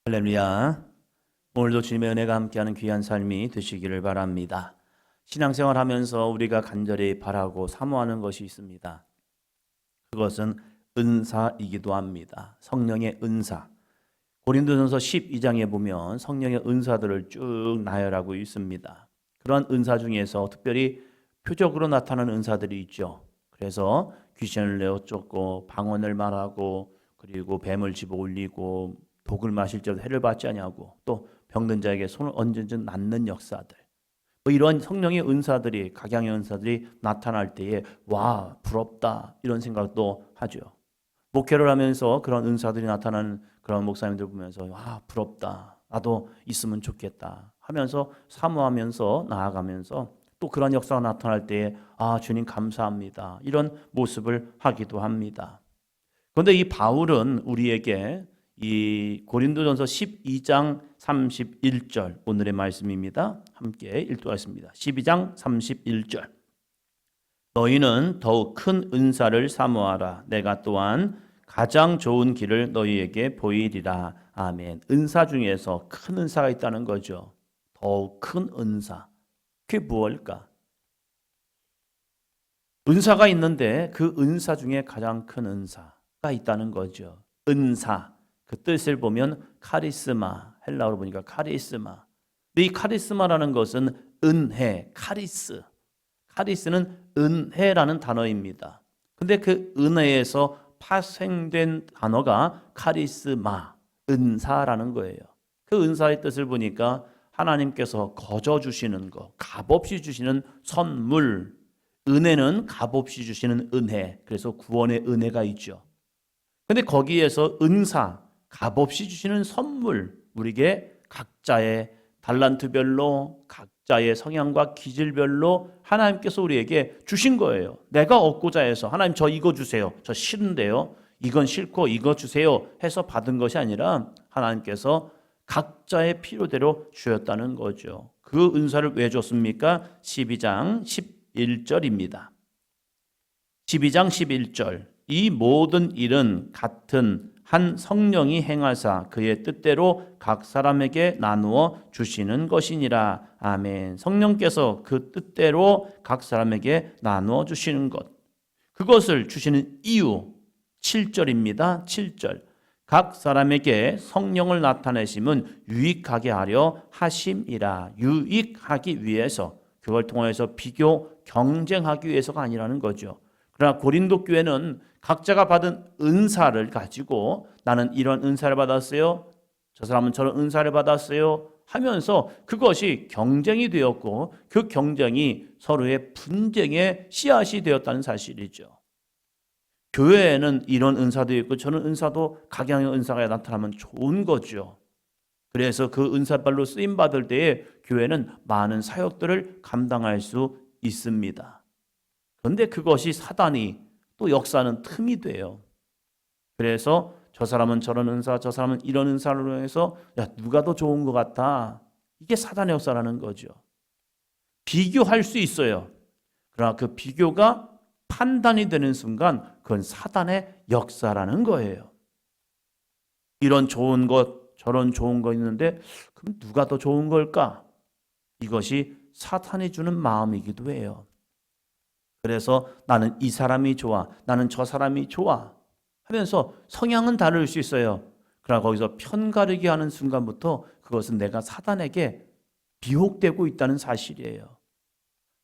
할렐루야. 오늘도 주님의 은혜가 함께하는 귀한 삶이 되시기를 바랍니다. 신앙생활 하면서 우리가 간절히 바라고 사모하는 것이 있습니다. 그것은 은사이기도 합니다. 성령의 은사. 고린도전서 12장에 보면 성령의 은사들을 쭉 나열하고 있습니다. 그런 은사 중에서 특별히 표적으로 나타나는 은사들이 있죠. 그래서 귀신을 내어 쫓고 방언을 말하고 그리고 뱀을 집어 올리고 독을 마실 때 해를 받지 아니하고 또 병든 자에게 손을 얹은 낫는 역사들, 이런 성령의 은사들이, 각양의 은사들이 나타날 때에 와 부럽다 이런 생각도 하죠. 목회를 하면서 그런 은사들이 나타나는 그런 목사님들 보면서 와 부럽다, 나도 있으면 좋겠다 하면서 사모하면서 나아가면서 또 그런 역사가 나타날 때에 아 주님 감사합니다 이런 모습을 하기도 합니다. 그런데 이 바울은 우리에게 이 고린도전서 12장 31절 오늘의 말씀입니다. 함께 읽도록하겠습니다. 12장 31절. 너희는 더욱 큰 은사를 사모하라. 내가 또한 가장 좋은 길을 너희에게 보이리라. 아멘. 은사 중에서 큰 은사가 있다는 거죠. 더욱 큰 은사. 그게 무엇일까? 은사가 있는데 그 은사 중에 가장 큰 은사가 있다는 거죠. 은사. 그 뜻을 보면 카리스마, 헬라어로 보니까 카리스마. 근데 이 카리스마라는 것은 은혜, 카리스. 카리스는 은혜라는 단어입니다. 근데 그 은혜에서 파생된 단어가 카리스마, 은사라는 거예요. 그 은사의 뜻을 보니까 하나님께서 거저 주시는 것, 값없이 주시는 선물. 은혜는 값없이 주시는 은혜. 그래서 구원의 은혜가 있죠. 근데 거기에서 은사, 값없이 주시는 선물, 우리에게 각자의 달란트별로 각자의 성향과 기질별로 하나님께서 우리에게 주신 거예요. 내가 얻고자 해서 하나님 저 이거 주세요. 저 싫은데요. 이건 싫고 이거 주세요 해서 받은 것이 아니라 하나님께서 각자의 필요대로 주었다는 거죠. 그 은사를 왜 줬습니까? 12장 11절입니다. 12장 11절. 이 모든 일은 같은 한 성령이 행하사 그의 뜻대로 각 사람에게 나누어 주시는 것이니라. 아멘. 성령께서 그 뜻대로 각 사람에게 나누어 주시는 것. 그것을 주시는 이유 7절입니다. 7절. 각 사람에게 성령을 나타내심은 유익하게 하려 하심이라. 유익하기 위해서, 그걸 통해서 비교, 경쟁하기 위해서가 아니라는 거죠. 그러나 고린도 교회는 각자가 받은 은사를 가지고 나는 이런 은사를 받았어요. 저 사람은 저런 은사를 받았어요. 하면서 그것이 경쟁이 되었고 그 경쟁이 서로의 분쟁의 씨앗이 되었다는 사실이죠. 교회에는 이런 은사도 있고 저런 은사도 각양의 은사가 나타나면 좋은 거죠. 그래서 그 은사발로 쓰임 받을 때에 교회는 많은 사역들을 감당할 수 있습니다. 그런데 그것이 사단이 또 역사하는 틈이 돼요. 그래서 저 사람은 저런 은사, 저 사람은 이런 은사로 해서 야 누가 더 좋은 것 같아. 이게 사단의 역사라는 거죠. 비교할 수 있어요. 그러나 그 비교가 판단이 되는 순간 그건 사단의 역사라는 거예요. 이런 좋은 것, 저런 좋은 거 있는데 그럼 누가 더 좋은 걸까? 이것이 사탄이 주는 마음이기도 해요. 그래서 나는 이 사람이 좋아, 나는 저 사람이 좋아 하면서 성향은 다를 수 있어요. 그러나 거기서 편가르기 하는 순간부터 그것은 내가 사단에게 비혹되고 있다는 사실이에요.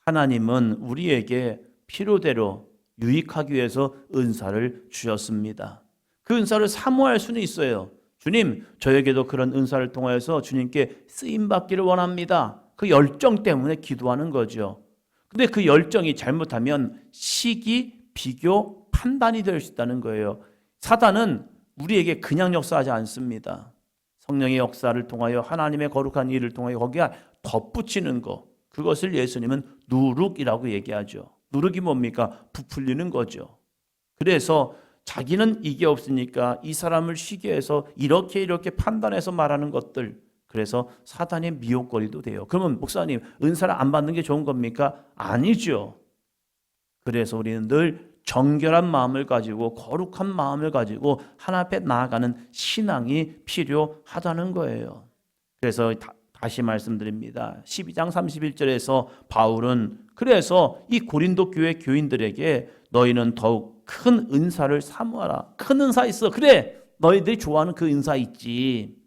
하나님은 우리에게 필요대로 유익하기 위해서 은사를 주셨습니다. 그 은사를 사모할 수는 있어요. 주님, 저에게도 그런 은사를 통해서 주님께 쓰임받기를 원합니다. 그 열정 때문에 기도하는 거죠. 근데 그 열정이 잘못하면 시기, 비교, 판단이 될 수 있다는 거예요. 사단은 우리에게 그냥 역사하지 않습니다. 성령의 역사를 통하여 하나님의 거룩한 일을 통하여 거기에 덧붙이는 것, 그것을 예수님은 누룩이라고 얘기하죠. 누룩이 뭡니까? 부풀리는 거죠. 그래서 자기는 이게 없으니까 이 사람을 쉬게 해서 이렇게 판단해서 말하는 것들, 그래서 사단의 미혹거리도 돼요. 그러면 목사님, 은사를 안 받는 게 좋은 겁니까? 아니죠. 그래서 우리는 늘 정결한 마음을 가지고 거룩한 마음을 가지고 하나님 앞에 나아가는 신앙이 필요하다는 거예요. 그래서 다시 말씀드립니다. 12장 31절에서 바울은 그래서 이 고린도 교회 교인들에게 너희는 더욱 큰 은사를 사모하라. 큰 은사 있어. 그래, 너희들이 좋아하는 그 은사 있지.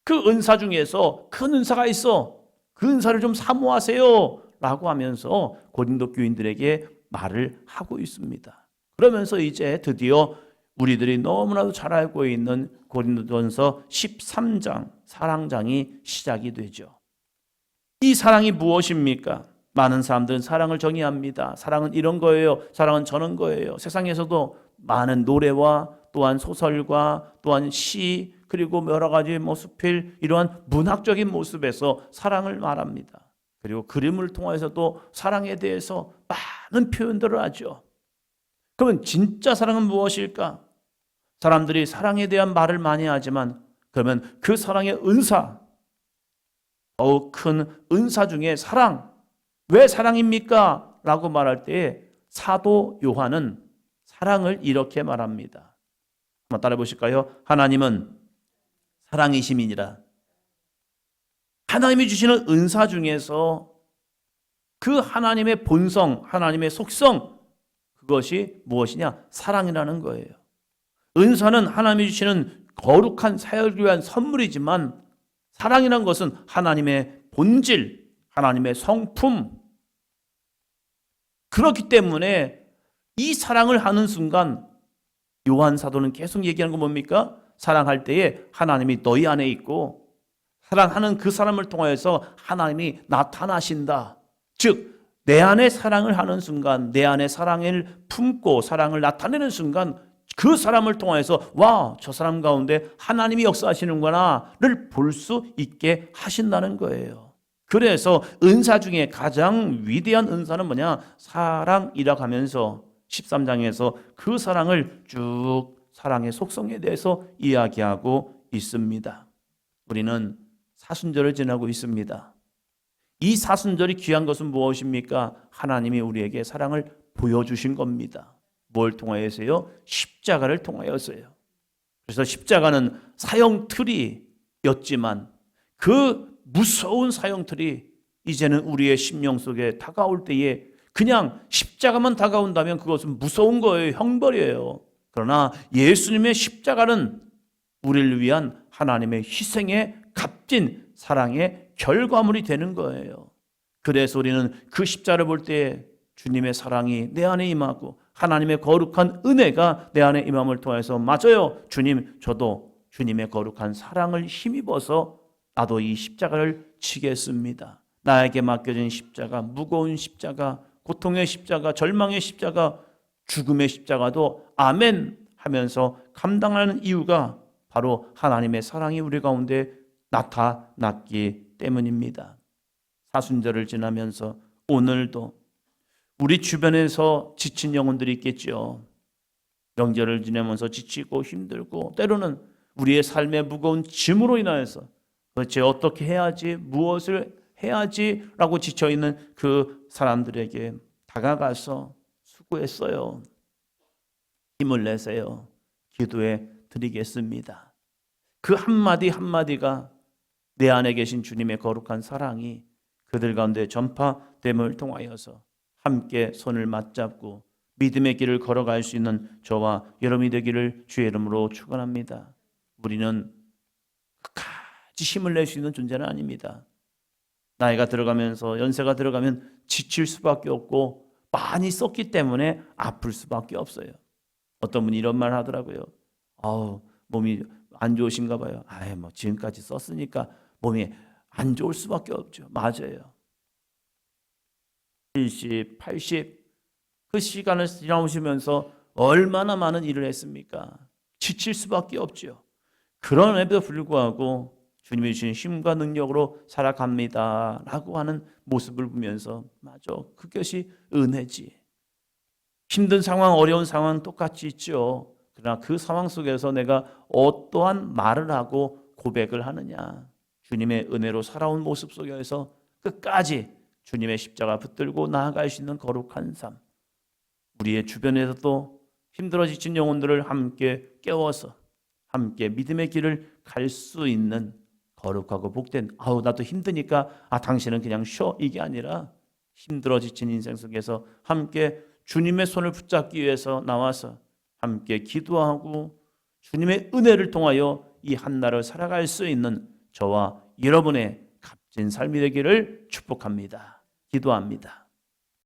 그 은사 중에서 큰 은사가 있어. 그 은사를 좀 사모하세요 라고 하면서 고린도 교인들에게 말을 하고 있습니다. 그러면서 이제 드디어 우리들이 너무나도 잘 알고 있는 고린도전서 13장 사랑장이 시작이 되죠. 이 사랑이 무엇입니까? 많은 사람들은 사랑을 정의합니다. 사랑은 이런 거예요. 사랑은 저런 거예요. 세상에서도 많은 노래와 또한 소설과 또한 시 그리고 여러 가지 수필 이러한 문학적인 모습에서 사랑을 말합니다. 그리고 그림을 통해서도 사랑에 대해서 많은 표현들을 하죠. 그러면 진짜 사랑은 무엇일까? 사람들이 사랑에 대한 말을 많이 하지만 그러면 그 사랑의 은사, 더욱 큰 은사 중에 사랑, 왜 사랑입니까? 라고 말할 때에 사도 요한은 사랑을 이렇게 말합니다. 한번 따라해 보실까요? 하나님은 사랑이심이니라. 하나님이 주시는 은사 중에서 그 하나님의 본성, 하나님의 속성, 그것이 무엇이냐? 사랑이라는 거예요. 은사는 하나님이 주시는 거룩한 사역을 위한 선물이지만 사랑이라는 것은 하나님의 본질, 하나님의 성품. 그렇기 때문에 이 사랑을 하는 순간 요한 사도는 계속 얘기하는 건 뭡니까? 사랑할 때에 하나님이 너희 안에 있고 사랑하는 그 사람을 통해서 하나님이 나타나신다. 즉 내 안에 사랑을 하는 순간, 내 안에 사랑을 품고 사랑을 나타내는 순간 그 사람을 통해서 와, 저 사람 가운데 하나님이 역사하시는구나를 볼 수 있게 하신다는 거예요. 그래서 은사 중에 가장 위대한 은사는 뭐냐? 사랑이라고 하면서 13장에서 그 사랑을 쭉 사랑의 속성에 대해서 이야기하고 있습니다. 우리는 사순절을 지나고 있습니다. 이 사순절이 귀한 것은 무엇입니까? 하나님이 우리에게 사랑을 보여주신 겁니다. 뭘 통하여서요? 십자가를 통하여서요. 그래서 십자가는 사형틀이었지만 그 무서운 사형틀이 이제는 우리의 심령 속에 다가올 때에 그냥 십자가만 다가온다면 그것은 무서운 거예요. 형벌이에요. 그러나 예수님의 십자가는 우리를 위한 하나님의 희생의 값진 사랑의 결과물이 되는 거예요. 그래서 우리는 그 십자가를 볼 때 주님의 사랑이 내 안에 임하고 하나님의 거룩한 은혜가 내 안에 임함을 통해서 맞아요. 주님, 저도 주님의 거룩한 사랑을 힘입어서 나도 이 십자가를 지겠습니다. 나에게 맡겨진 십자가, 무거운 십자가, 고통의 십자가, 절망의 십자가, 죽음의 십자가도 아멘 하면서 감당하는 이유가 바로 하나님의 사랑이 우리 가운데 나타났기 때문입니다. 사순절을 지나면서 오늘도 우리 주변에서 지친 영혼들이 있겠죠. 명절을 지내면서 지치고 힘들고 때로는 우리의 삶의 무거운 짐으로 인하여서 도대체 어떻게 해야지, 무엇을 해야지 라고 지쳐있는 그 사람들에게 다가가서 수고했어요. 힘을 내세요. 기도해 드리겠습니다. 그 한마디 한마디가 내 안에 계신 주님의 거룩한 사랑이 그들 가운데 전파됨을 통하여서 함께 손을 맞잡고 믿음의 길을 걸어갈 수 있는 저와 여러분이 되기를 주의 이름으로 축원합니다. 우리는 끝까지 힘을 낼 수 있는 존재는 아닙니다. 나이가 들어가면서 연세가 들어가면 지칠 수밖에 없고 많이 썼기 때문에 아플 수밖에 없어요. 어떤 분이 이런 말 하더라고요. 몸이 안 좋으신가 봐요. 지금까지 썼으니까 몸이 안 좋을 수밖에 없죠. 맞아요. 70, 80 그 시간을 지나오시면서 얼마나 많은 일을 했습니까? 지칠 수밖에 없죠. 그럼에도 불구하고 주님이 주신 힘과 능력으로 살아갑니다 라고 하는 모습을 보면서 맞아, 그것이 은혜지. 힘든 상황, 어려운 상황 똑같이 있죠. 그러나 그 상황 속에서 내가 어떠한 말을 하고 고백을 하느냐, 주님의 은혜로 살아온 모습 속에서 끝까지 주님의 십자가 붙들고 나아갈 수 있는 거룩한 삶, 우리의 주변에서도 힘들어 지친 영혼들을 함께 깨워서 함께 믿음의 길을 갈 수 있는 거룩하고 복된 아우 나도 힘드니까 당신은 그냥 쉬어 이게 아니라 힘들어 지친 인생 속에서 함께 주님의 손을 붙잡기 위해서 나와서 함께 기도하고 주님의 은혜를 통하여 이 한날을 살아갈 수 있는 저와 여러분의 값진 삶이 되기를 축복합니다. 기도합니다.